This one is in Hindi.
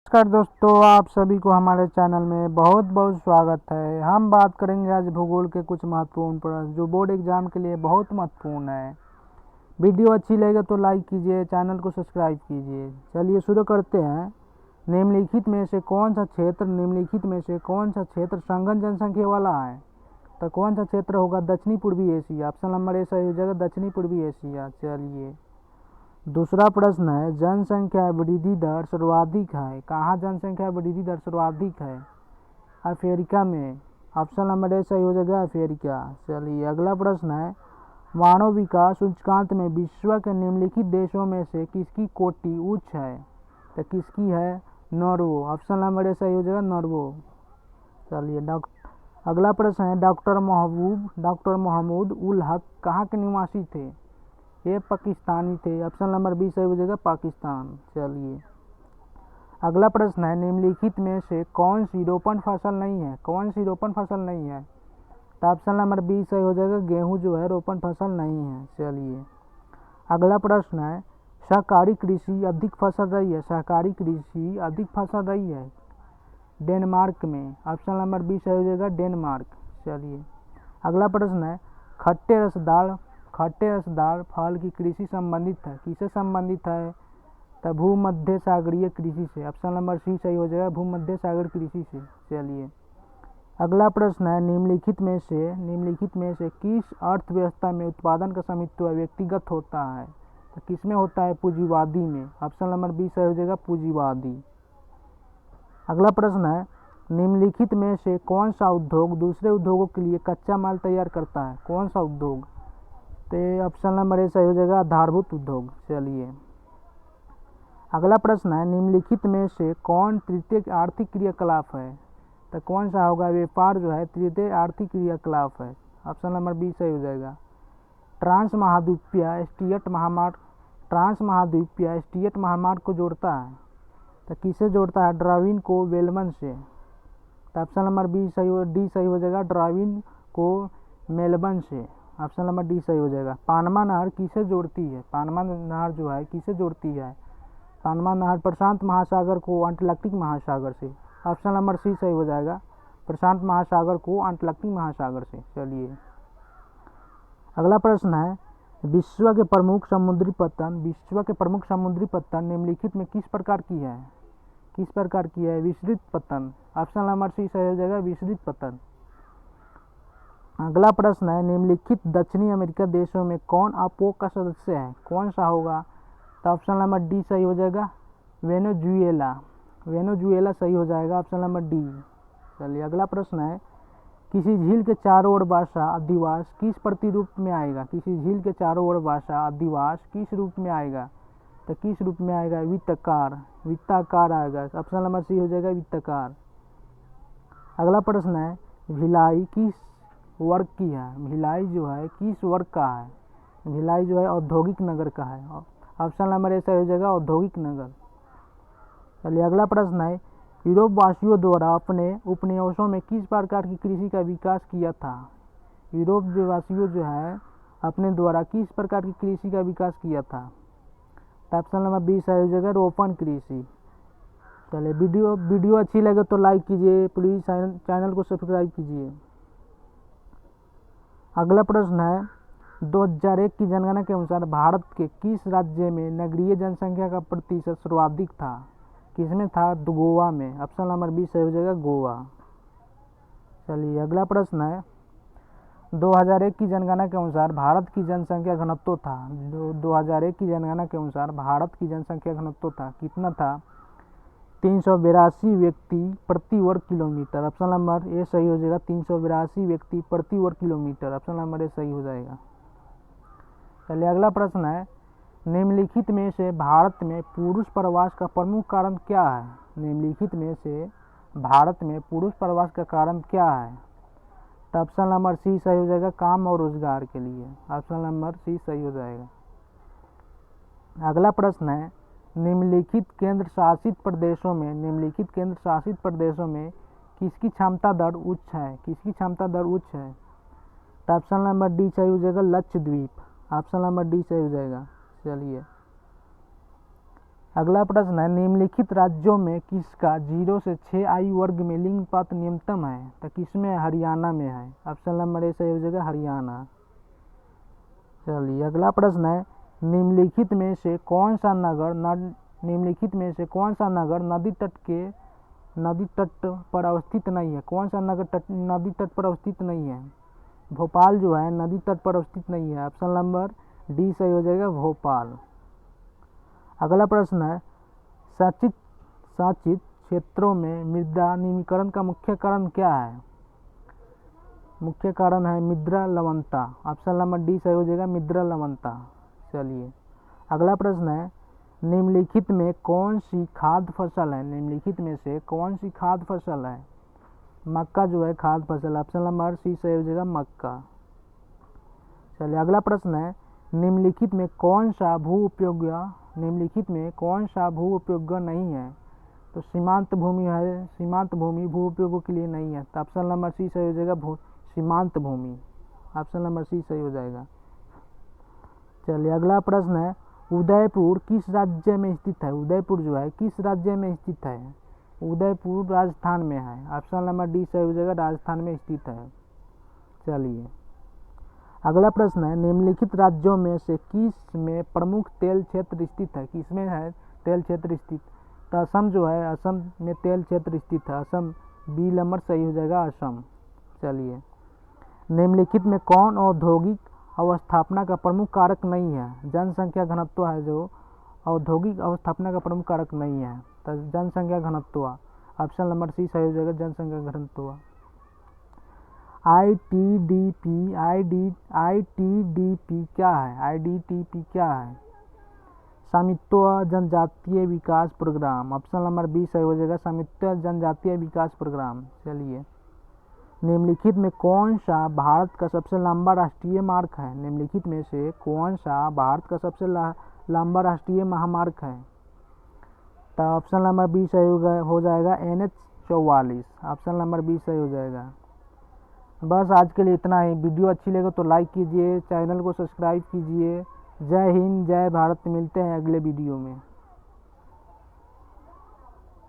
नमस्कार दोस्तों, आप सभी को हमारे चैनल में बहुत बहुत स्वागत है। हम बात करेंगे आज भूगोल के कुछ महत्वपूर्ण प्रश्न जो बोर्ड एग्जाम के लिए बहुत महत्वपूर्ण है। वीडियो अच्छी लगे तो लाइक कीजिए, चैनल को सब्सक्राइब कीजिए। चलिए शुरू करते हैं। निम्नलिखित में से कौन सा क्षेत्र सघन जनसंख्या वाला है? तो कौन सा क्षेत्र होगा? दक्षिणी पूर्वी एशिया। ऑप्शन नंबर ए सही हो जाएगा, दक्षिणी पूर्वी एशिया। चलिए दूसरा प्रश्न है, जनसंख्या वृद्धि दर सर्वाधिक है कहाँ? जनसंख्या वृद्धि दर सर्वाधिक है अफ्रीका में। ऑप्शन नंबर ए सही हो जाएगा, अफ्रीका। चलिए अगला प्रश्न है, मानव विकास सूचकांक में विश्व के निम्नलिखित देशों में से किसकी कोटि उच्च है? तो किसकी है? नॉर्वे। ऑप्शन नंबर ए सही हो जाएगा, नॉर्वे। चलिए अगला प्रश्न है, डॉक्टर महमूद उल हक कहाँ के निवासी थे? ये पाकिस्तानी थे। ऑप्शन नंबर बी सही हो जाएगा, पाकिस्तान। चलिए अगला प्रश्न है, निम्नलिखित में से कौन सी रोपण फसल नहीं है? कौन सी रोपण फसल नहीं है? तो ऑप्शन नंबर बी सही हो जाएगा, गेहूं जो है रोपण फसल नहीं है। चलिए अगला प्रश्न है, सहकारी कृषि अधिक फसल रही है? सहकारी कृषि अधिक फसल रही है डेनमार्क में। ऑप्शन नंबर बी सही हो जाएगा, डेनमार्क। चलिए अगला प्रश्न है, खट्टे रसदार फल की कृषि संबंधित है? किससे संबंधित है? तो भूमध्य सागरीय कृषि से। ऑप्शन नंबर सी सही हो जाएगा, भूमध्य सागर कृषि से। चलिए अगला प्रश्न है, निम्नलिखित में से किस अर्थव्यवस्था में उत्पादन का स्वामित्व व्यक्तिगत होता है? तो किस में होता है? पूंजीवादी में। ऑप्शन नंबर बी सही हो जाएगा, पूंजीवादी। अगला प्रश्न है, निम्नलिखित में से कौन सा उद्योग दूसरे उद्योगों के लिए कच्चा माल तैयार करता है? कौन सा उद्योग? तो ऑप्शन नंबर ए सही हो जाएगा, आधारभूत उद्योग। चलिए अगला प्रश्न है, निम्नलिखित में से कौन तृतीयक आर्थिक क्रियाकलाप है? तो कौन सा होगा? व्यापार जो है तृतीय आर्थिक क्रियाकलाप है। ऑप्शन नंबर बी सही हो जाएगा। ट्रांस महाद्वीपीय एस्टिएट महामार्ग को जोड़ता है? तो किसे जोड़ता है? डार्विन को वेलमन से। तो ऑप्शन नंबर डी सही हो जाएगा, डार्विन को मेलबर्न से। ऑप्शन नंबर डी सही हो जाएगा। पानमा नहर किसे जोड़ती है? पानमा नहर जो है किसे जोड़ती है? पानमा नहर प्रशांत महासागर को अंटार्कटिक महासागर से। ऑप्शन नंबर सी सही हो जाएगा, प्रशांत महासागर को अंटार्कटिक महासागर से। चलिए अगला प्रश्न है, विश्व के प्रमुख समुद्री पत्तन निम्नलिखित में किस प्रकार की है? विस्तृत पतन। ऑप्शन नंबर सी सही हो जाएगा, विस्तृत पतन। अगला प्रश्न है, निम्नलिखित दक्षिणी अमेरिका देशों में कौन अपोक का सदस्य है? कौन सा होगा? तो ऑप्शन नंबर डी सही हो जाएगा, वेनेजुएला सही हो जाएगा, ऑप्शन नंबर डी। चलिए अगला प्रश्न है, किसी झील के चारों ओर बसा अधिवास किस प्रतिरूप में आएगा? किसी झील के चारों ओर बसा अधिवास किस रूप में आएगा? तो किस रूप में आएगा? वित्ताकार आएगा। ऑप्शन नंबर सी हो जाएगा, वित्ताकार। अगला प्रश्न है, भिलाई किस वर्ग की है? भिलाई जो है किस वर्ग का है? भिलाई जो है औद्योगिक नगर का है। ऑप्शन नंबर ए सही हो जाएगा, औद्योगिक नगर। चलिए अगला प्रश्न है, यूरोप वासियों द्वारा अपने उपनिवेशों में किस प्रकार की कृषि का विकास किया था? यूरोप वासियों जो है अपने द्वारा किस प्रकार की कृषि का विकास किया था? ऑप्शन नंबर बी सही हो जाएगा, रोपण कृषि। चलिए वीडियो अच्छी लगे तो लाइक कीजिए, प्लीज़ चैनल को सब्सक्राइब कीजिए। अगला प्रश्न है, 2001 की जनगणना के अनुसार भारत के किस राज्य में नगरीय जनसंख्या का प्रतिशत सर्वाधिक था? किसमें था? गोवा में। ऑप्शन नंबर बी सही हो जाएगा, गोवा। चलिए अगला प्रश्न है, 2001 की जनगणना के अनुसार भारत की जनसंख्या घनत्व था? 2001 की जनगणना के अनुसार भारत की जनसंख्या घनत्व था, कितना था? 382 व्यक्ति प्रति वर्ग किलोमीटर। ऑप्शन नंबर ए सही हो जाएगा, 382 व्यक्ति प्रति वर्ग किलोमीटर। ऑप्शन नंबर ए सही हो जाएगा। चलिए अगला प्रश्न है, निम्नलिखित में से भारत में पुरुष प्रवास का प्रमुख कारण क्या है? निम्नलिखित में से भारत में पुरुष प्रवास का कारण क्या है? तो ऑप्शन नंबर सी सही हो जाएगा, काम और रोजगार के लिए। ऑप्शन नंबर सी सही हो जाएगा। अगला प्रश्न है, निम्नलिखित केंद्र शासित प्रदेशों में किसकी क्षमता दर उच्च है? तो ऑप्शन नंबर डी सही हो जाएगा, लक्षद्वीप। ऑप्शन नंबर डी सही हो जाएगा। चलिए अगला प्रश्न है, निम्नलिखित राज्यों में किसका 0 से 6 आयु वर्ग में लिंग अनुपात न्यूनतम है? तो किसमें है? हरियाणा में है। ऑप्शन नंबर ए सही हो जाएगा, हरियाणा। चलिए अगला प्रश्न है, निम्नलिखित में से कौन सा नगर नदी तट पर अवस्थित नहीं है? कौन सा नगर नदी तट पर अवस्थित नहीं है? भोपाल जो है नदी तट पर अवस्थित नहीं है। ऑप्शन नंबर डी सही हो जाएगा, भोपाल। अगला प्रश्न है, सिंचित क्षेत्रों में मृदा निम्नीकरण का मुख्य कारण क्या है? मुख्य कारण है मृदा लवणता। ऑप्शन नंबर डी सही हो जाएगा, मृदा लवणता। चलिए अगला प्रश्न है, निम्नलिखित में कौन सी खाद्य फसल है? निम्नलिखित में से कौन सी खाद्य फसल है? मक्का जो है खाद्य फसल। ऑप्शन नंबर सी सही हो जाएगा, मक्का। चलिए अगला प्रश्न है, निम्नलिखित में कौन सा भू उपयोग्य नहीं है? तो सीमांत भूमि है, सीमांत भूमि भू उपयोगों के लिए नहीं है। तो ऑप्शन नंबर सी सही हो जाएगा, सीमांत भूमि। ऑप्शन नंबर सी सही हो जाएगा। चलिए अगला प्रश्न है, उदयपुर किस राज्य में स्थित है? उदयपुर जो है किस राज्य में स्थित है? उदयपुर राजस्थान में है। ऑप्शन नंबर डी सही हो जाएगा, राजस्थान में स्थित है। चलिए अगला प्रश्न है, निम्नलिखित राज्यों में से किस में प्रमुख तेल क्षेत्र स्थित है? किसमें है तेल क्षेत्र स्थित? तो असम जो है, असम में तेल क्षेत्र स्थित है। असम बी नंबर सही हो जाएगा, असम। चलिए निम्नलिखित में कौन औद्योगिक अवस्थापना का प्रमुख कारक नहीं है? जनसंख्या घनत्व है जो औद्योगिक अवस्थापना का प्रमुख कारक नहीं है। तो जनसंख्या घनत्व। ऑप्शन नंबर सी सही हो जाएगा, जनसंख्या घनत्व। आईटीडीपी क्या है? आईटीडीपी क्या है? स्वामित्व जनजातीय विकास प्रोग्राम। ऑप्शन नंबर बी सही हो जाएगा, स्वामित्व जनजातीय विकास प्रोग्राम। चलिए निम्नलिखित में कौन सा भारत का सबसे लंबा राष्ट्रीय मार्ग है? निम्नलिखित में से कौन सा भारत का सबसे लंबा राष्ट्रीय महामार्ग है? तो ऑप्शन नंबर बी सही हो जाएगा, NH 44। ऑप्शन नंबर बी सही हो जाएगा। बस आज के लिए इतना ही। वीडियो अच्छी लगे तो लाइक कीजिए, चैनल को सब्सक्राइब कीजिए। जय हिंद, जय भारत। मिलते हैं अगले वीडियो में।